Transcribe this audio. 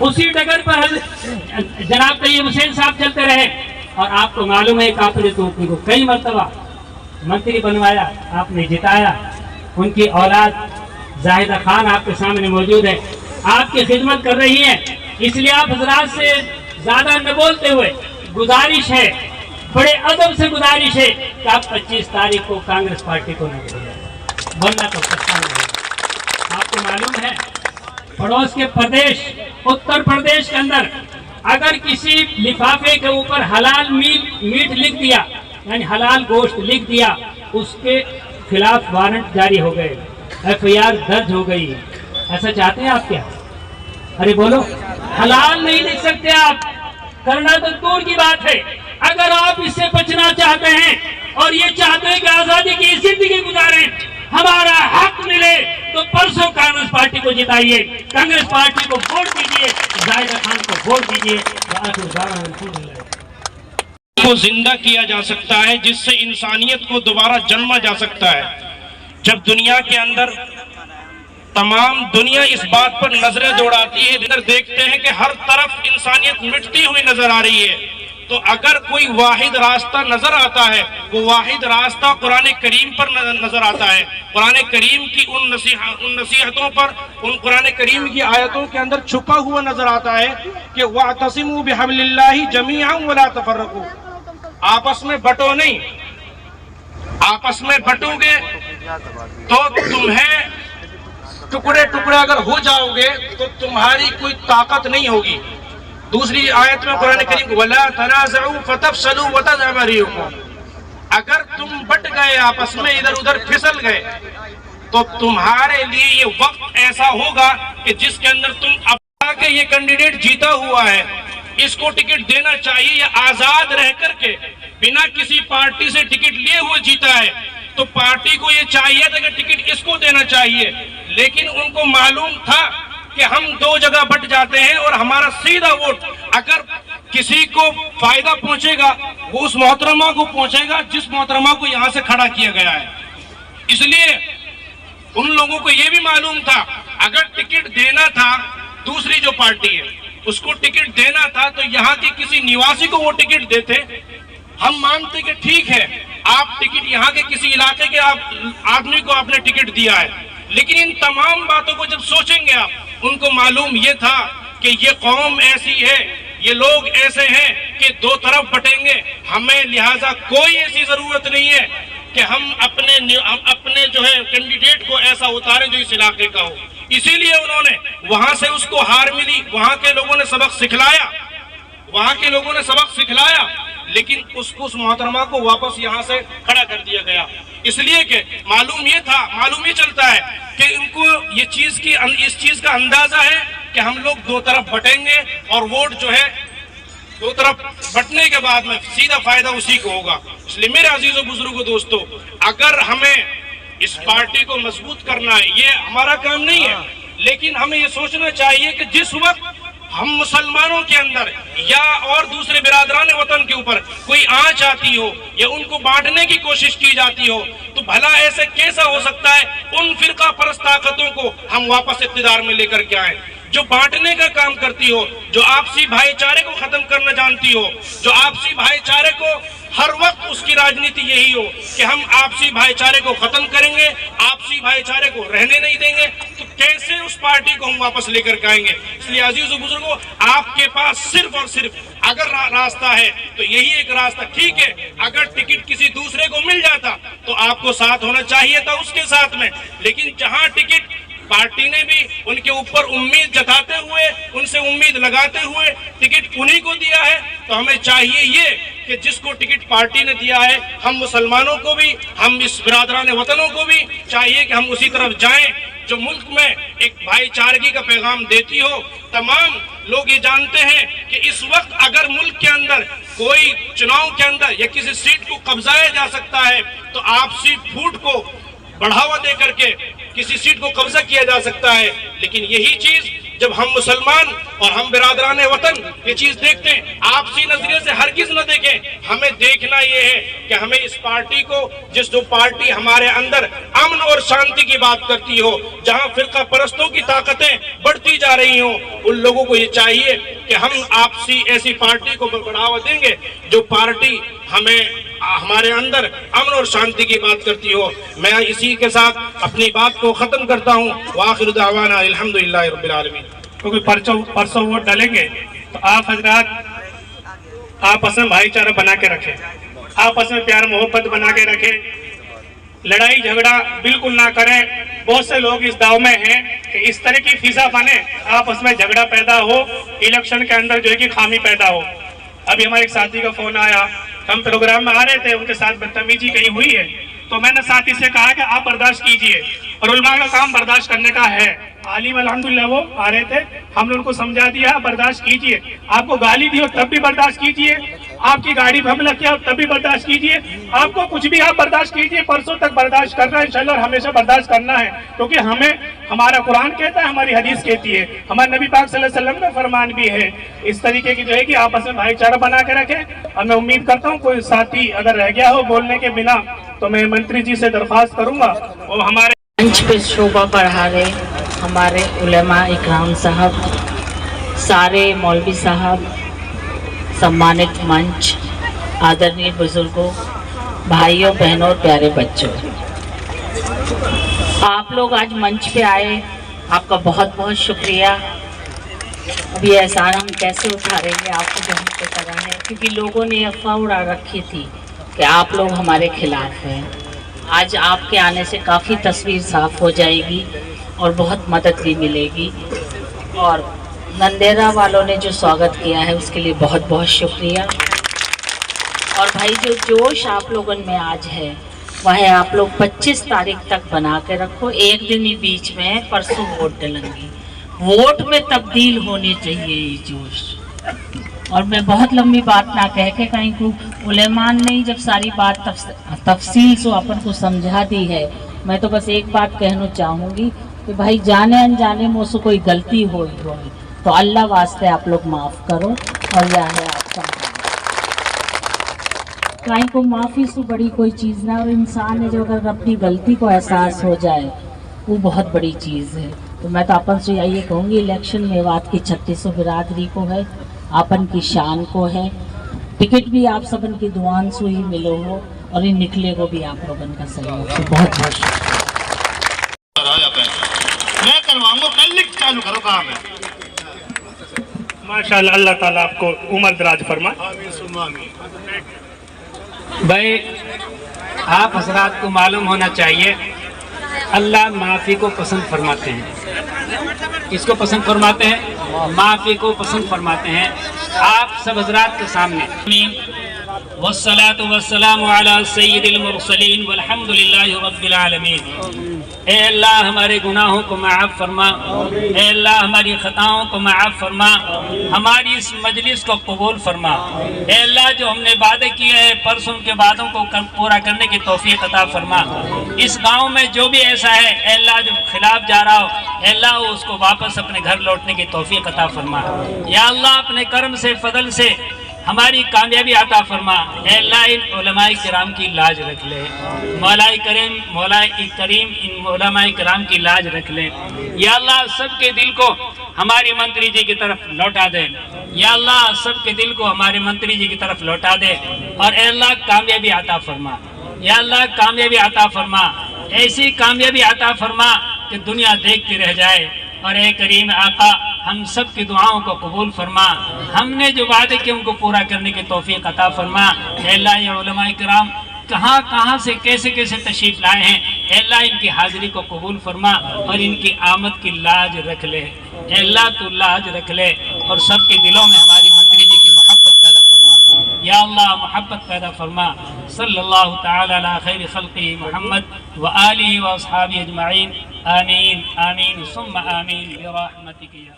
اسی ڈگر پر جناب طیب حسین صاحب چلتے رہے، اور آپ کو معلوم ہے کہ آپ نے تو ان کو کئی مرتبہ منتری بنوایا، آپ نے جتایا۔ ان کی اولاد زاہدہ خان آپ کے سامنے موجود ہے، آپ کی خدمت کر رہی ہے۔ اس لیے آپ حضرات سے زیادہ نہ بولتے ہوئے گزارش ہے، بڑے ادب سے گزارش ہے کہ آپ 25 تاریخ کو کانگریس پارٹی کو نہ بھولیں، ورنہ تو پچھتانا ہوگا۔ آپ کو معلوم ہے پڑوس کے پردیش اتر پردیش کے اندر اگر کسی لفافے کے اوپر حلال میٹ لکھ دیا، یعنی حلال گوشت لکھ دیا، اس کے خلاف وارنٹ جاری ہو گئے، FIR درج ہو گئی۔ ایسا چاہتے ہیں آپ کیا؟ ارے بولو، حلال نہیں لکھ سکتے آپ، کرنا تو دور کی بات ہے۔ اگر آپ اس سے بچنا چاہتے ہیں اور یہ چاہتے ہیں کہ آزادی کی زندگی گزاریں، ہمارا حق ملے، تو پرسوں کانگریس پارٹی کو جتائیے، کانگریس پارٹی کو ووٹ دیجیے، زاہدہ خان کو ووٹ دیجیے۔ کو زندہ کیا جا سکتا ہے، جس سے انسانیت کو دوبارہ جنما جا سکتا ہے۔ جب دنیا کے اندر تمام دنیا اس بات پر نظریں دوڑاتی ہے، ادھر دیکھتے ہیں کہ ہر طرف انسانیت مٹتی ہوئی نظر آ رہی ہے، تو اگر کوئی واحد راستہ نظر آتا ہے، وہ واحد راستہ قرآن کریم پر نظر آتا ہے۔ قرآن کریم کی ان نصیحتوں پر، ان قرآن کریم کی آیتوں کے اندر چھپا ہوا نظر آتا ہے کہ وَاعْتَصِمُوا بِحَبْلِ اللَّهِ جَمِيعًا وَلَا تَفَرَّقُوا۔ آپس میں بٹو نہیں، آپس میں بٹو گے تو تمہیں ٹکڑے ٹکڑے اگر ہو جاؤ گے تو تمہاری کوئی طاقت نہیں ہوگی۔ دوسری آیت میں قرآن کریم وَلَا تَنَازَعُوا فَتَفْشَلُوا وَتَذْهَبَ رِيحُكُمْ۔ اگر تم بٹ گئے، آپس میں ادھر ادھر پھسل گئے، تو تمہارے لیے یہ وقت ایسا ہوگا کہ جس کے اندر تم اپنا کہ یہ کینڈیڈیٹ جیتا ہوا ہے، اس کو ٹکٹ دینا چاہیے، یا آزاد رہ کر کے بنا کسی پارٹی سے ٹکٹ لیے ہوئے جیتا ہے، تو پارٹی کو یہ چاہیے تھا کہ ٹکٹ اس کو دینا چاہیے۔ لیکن ان کو معلوم تھا کہ ہم دو جگہ بٹ جاتے ہیں، اور ہمارا سیدھا ووٹ اگر کسی کو فائدہ پہنچے گا، وہ اس محترمہ کو پہنچے گا جس محترمہ کو یہاں سے کھڑا کیا گیا ہے۔ اس لیے ان لوگوں کو یہ بھی معلوم تھا اگر ٹکٹ دینا تھا، دوسری جو پارٹی ہے اس کو ٹکٹ دینا تھا، تو یہاں کے کسی نواسی کو وہ ٹکٹ دیتے۔ ہم مانتے کہ ٹھیک ہے، آپ ٹکٹ یہاں کے کسی علاقے کے آدمی کو آپ نے ٹکٹ دیا ہے، لیکن ان تمام باتوں کو جب سوچیں گے آپ، ان کو معلوم یہ تھا کہ یہ قوم ایسی ہے، یہ لوگ ایسے ہیں کہ دو طرف بٹیں گے، ہمیں لہٰذا کوئی ایسی ضرورت نہیں ہے کہ ہم اپنے جو ہے کینڈیڈیٹ کو ایسا اتاریں جو اس علاقے کا ہو۔ اسی لیے انہوں نے وہاں سے اس کو ہار ملی، وہاں کے لوگوں نے سبق سکھلایا، لیکن اس محترمہ کو واپس یہاں سے کھڑا کر دیا گیا، اس لیے کہ معلوم یہ چلتا ہے کہ ان کو اس چیز کا اندازہ ہے کہ ہم لوگ دو طرف بٹیں گے، اور ووٹ جو ہے دو طرف بٹنے کے بعد میں سیدھا فائدہ اسی کو ہوگا۔ اس لیے میرے عزیز و بزرگوں دوستو، اگر ہمیں اس پارٹی کو مضبوط کرنا ہے، یہ ہمارا کام نہیں ہے، لیکن ہمیں یہ سوچنا چاہیے کہ جس وقت ہم مسلمانوں کے اندر یا اور دوسرے برادران وطن کے اوپر کوئی آنچ آتی ہو یا ان کو بانٹنے کی کوشش کی جاتی ہو، تو بھلا ایسے کیسا ہو سکتا ہے ان فرقہ پرست طاقتوں کو ہم واپس اقتدار میں لے کر کے آئیں جو بانٹنے کا کام کرتی ہو، جو آپسی بھائی چارے کو ختم کرنا جانتی ہو، جو آپسی بھائی چارے کو ہر وقت اس کی راجنیتی یہی ہو کہ ہم آپسی بھائی چارے کو ختم کریں گے، آپسی بھائی چارے کو رہنے نہیں دیں گے، تو کیسے اس پارٹی کو ہم واپس لے کر کے آئیں گے؟ اس لیے عزیز و بزرگوں، آپ کے پاس صرف اور صرف اگر راستہ ہے تو یہی ایک راستہ۔ ٹھیک ہے، اگر ٹکٹ کسی دوسرے کو مل جاتا تو آپ کو ساتھ ہونا چاہیے تھا اس کے ساتھ میں، لیکن جہاں ٹکٹ پارٹی نے بھی ان کے اوپر امید جتاتے ہوئے، ان سے امید لگاتے ہوئے ٹکٹ انہی کو دیا ہے، تو ہمیں چاہیے یہ کہ جس کو ٹکٹ پارٹی نے دیا ہے، ہم مسلمانوں کو بھی، ہم اس برادران وطنوں کو بھی چاہیے کہ ہم اسی طرف جائیں جو ملک میں ایک بھائی چارگی کا پیغام دیتی ہو۔ تمام لوگ یہ جانتے ہیں کہ اس وقت اگر ملک کے اندر کوئی چناؤ کے اندر یا کسی سیٹ کو قبضایا جا سکتا ہے تو آپسی پھوٹ کو بڑھاوا دے کر کے کسی سیٹ کو قبضہ کیا جا سکتا ہے، لیکن یہی چیز جب ہم مسلمان اور ہم برادران وطن یہ چیز دیکھتے ہیں، آپسی نظریے سے ہرگز نہ دیکھیں. ہمیں دیکھنا یہ ہے کہ ہمیں اس پارٹی کو، جو پارٹی ہمارے اندر امن اور شانتی کی بات کرتی ہو، جہاں فرقہ پرستوں کی طاقتیں بڑھتی جا رہی ہوں، ان لوگوں کو یہ چاہیے کہ ہم آپسی ایسی پارٹی کو بڑھاوا دیں گے جو پارٹی ہمارے اندر امن اور شانتی کی بات کرتی ہو. میں اسی کے ساتھ اپنی بات کو ختم کرتا ہوں. وآخر دعوانا الحمدللہ رب العالمین. کیونکہ پرسوں ووٹ ڈالیں گے تو آپ حضرات آپس میں بھائی چارہ بنا کے رکھیں، آپس میں پیار محبت بنا کے رکھیں، لڑائی جھگڑا بالکل نہ کریں. بہت سے لوگ اس داؤ میں ہیں کہ اس طرح کی فضا بنے، آپس میں جھگڑا پیدا ہو، الیکشن کے اندر جو ہے کہ خامی پیدا ہو. ابھی ہمارے ایک ساتھی کا فون آیا، ہم پروگرام میں آ رہے تھے، ان کے ساتھ بدتمیزی کہیں ہوئی ہے تو میں نے ساتھی سے کہا کہ آپ برداشت کیجئے، اور علماء کا کام برداشت کرنے کا ہے. عالم الحمدللہ وہ آ رہے تھے، ہم نے ان کو سمجھا دیا برداشت کیجئے. آپ کو گالی دی ہو تب بھی برداشت کیجئے، آپ کی گاڑی پہ حملہ کیا ہو تب بھی برداشت کیجئے، آپ کو کچھ بھی آپ برداشت کیجئے. پرسوں تک برداشت کرنا ہے انشاءاللہ، اور ہمیشہ برداشت کرنا ہے، کیونکہ ہمیں ہمارا قرآن کہتا ہے، ہماری حدیث کہتی ہے، ہمارے نبی پاک صلی اللہ علیہ وسلم کا فرمان بھی ہے. اس طریقے کی جو ہے کہ آپس میں بھائی چارہ بنا کے رکھیں. اور میں امید کرتا ہوں کوئی ساتھی اگر رہ گیا ہو بولنے کے بنا تو میں منتری جی سے درخواست کروں گا. اور ہمارے منچ پہ شوبہ پڑھا رہے ہمارے علماء اکرام صاحب، سارے مولوی صاحب، سمانت منچ، آدرنی بزرگوں، بھائیوں بہنوں اور پیارے بچوں، آپ لوگ آج منچ پہ آئے، آپ کا بہت بہت شکریہ. اب یہ احسان ہم کیسے اتاریں گے آپ کو جو ہم پہ کرا ہے، کیونکہ لوگوں نے افواہ اڑا رکھی تھی کہ آپ لوگ ہمارے خلاف ہیں. آج آپ کے آنے سے کافی تصویر صاف ہو جائے گی اور بہت مدد بھی ملے گی. اور نندیرا والوں نے جو سواگت کیا ہے اس کے لیے بہت بہت شکریہ. اور بھائی جو جوش آپ لوگوں میں آج ہے وہ ہے آپ لوگ 25 تاریخ تک بنا کے رکھو. ایک دن ہی بیچ میں پرسوں ووٹ ڈلیں گی، ووٹ میں تبدیل ہونی چاہیے یہ جوش. اور میں بہت لمبی بات نہ کہہ کے کہیں کو علماء نے جب ساری بات تفصیل سے اپن کو سمجھا دی ہے، میں تو بس ایک بات کہنا چاہوں گی کہ بھائی جانے انجانے میں سے کوئی غلطی ہوئی تو اللہ واسطے آپ لوگ معاف کرو. اور یہ ہے آپ سب کہیں کو معافی سے بڑی کوئی چیز نہ، اور انسان ہے جو اگر اپنی غلطی کو احساس ہو جائے وہ بہت بڑی چیز ہے. تو میں تو اپن سے یہ کہوں گی الیکشن میوات کی 3600 برادری کو ہے، آپن کی شان کو ہے. ٹکٹ بھی آپ سبن کی دعان سے ہی ملو ہو، اور یہ نکلے کو بھی آپ لوگن کا سہیوگ. بہت بہت میں کرواؤں گا، کل چالو کرو کام ہے. ماشاءاللہ، اللہ تعالیٰ آپ کو عمر دراز فرمائے. آمین ثم آمین. بھائی آپ حضرات کو معلوم ہونا چاہیے اللہ معافی کو پسند فرماتے ہیں. کس کو پسند فرماتے ہیں؟ معافی کو پسند فرماتے ہیں. آپ سب حضرات کے سامنے والصلاة والسلام علی سید المرسلین والحمد للہ رب العالمین. اے اللہ ہمارے گناہوں کو معاف فرما، اے اللہ ہماری خطاؤں کو معاف فرما، ہماری اس مجلس کو قبول فرما. اے اللہ جو ہم نے وعدے کیے ہیں پرسوں کے وعدوں کو پورا کرنے کی توفیق عطا فرما. اس گاؤں میں جو بھی ایسا ہے اے اللہ جو خلاف جا رہا ہو اے اللہ اس کو واپس اپنے گھر لوٹنے کی توفیق عطا فرما. یا اللہ اپنے کرم سے فضل سے ہماری کامیابی عطا فرما. اے اللہ ان علماء کرام کی لاج رکھ لے، مولا کریم ان علماء کرام کی لاج رکھ لے. یا اللہ سب کے دل کو ہماری منتری جی کی طرف لوٹا دے. یا اللہ سب کے دل کو ہمارے منتری جی کی طرف لوٹا دے. اور اے اللہ کامیابی عطا فرما. یا اللہ کامیابی عطا فرما، ایسی کامیابی عطا فرما کہ دنیا دیکھتی رہ جائے. اور اے کریم آقا ہم سب کی دعاؤں کو قبول فرما. ہم نے جو وعدے کیے ان کو پورا کرنے کی توفیق عطا فرما. اے اللہ یہ علماء کرام کہاں کہاں سے کیسے کیسے تشریف لائے ہیں اے اللہ ان کی حاضری کو قبول فرما اور ان کی آمد کی لاج رکھ لے. اے اللہ تو لاج رکھ لے اور سب کے دلوں میں ہماری منتری جی کی محبت پیدا فرما. یا اللہ محبت پیدا فرما. صلی اللہ تعالی علی خیر خلقہ محمد وآلہ واصحابہ اجمعین. آمین آمین ثم آمین برحمتک یا